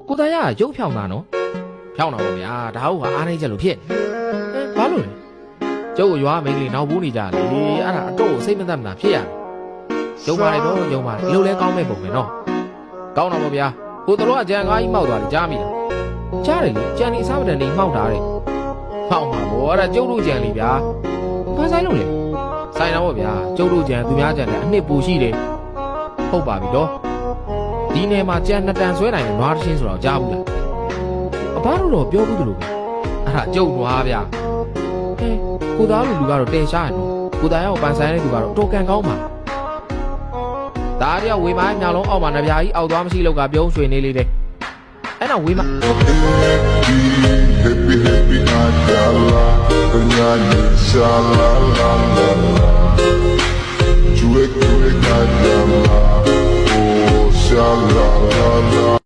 ကိုသားရရုပ်ဖြောင်းတာနော်ဖြောင်းတော့ဗျာဒါဟုတ်ကအားနေချက်လို့ဖြစ်ဘာလို့လဲကျုပ်ရွာမိန်းကလေးနောက်ဘူးနေကြလေအဲ့ဒါအတော့စိတ်မသက်မသာဖြစ်ရတယ်ယုံပါလေတော့ယုံပါလှုပ်လဲကောင်းမဲ့ပုံပဲနော်ကောင်းတော့ဗျာကိုတော်ကကြံကားကြီးမှောက်သွားတယ်ကြားမိလားကြားတယ်လေကြံနေအစားမတန်နေမှောက်တာတဲ့မှောက်မှာဘောအဲ့ဒါကျုပ်တို့ကြံလေဗျာဘာဆိုင်လို့လဲဆိုင်တော့ဗျာကျုပ်တို့ကြံသူများကြံတဲ့အနှစ်ပူရှိတယ်ဟုတ်ပါပြီတော့ဒီနယ်မှာကြံနှစ်တန်ဆွဲနိုင်တဲ့နွားတစ်ချင်းဆိုတော့ကြားဘူးလားအဘတို့တော့ပြောဘူးသူလိုပဲအဲ့ဒါကျုပ်နွားဗျာကိုသားလူကတော့တင်ရှားရနော်ကိုသားရောက်ပန်ဆိုင်တဲ့လူကတော့တော်ကန်ကောင်းပါဒါတယောက်ဝေမိုင်းညလုံးအောက်မှာနှပြားကြီးအောက်သွားမရှိလို့ကပြုံးရွှေနေလေးတဲ့အဲ့တော့ဝေမ Happy happy Adala Kanyani shala la la la Chue Adala Oh shala la la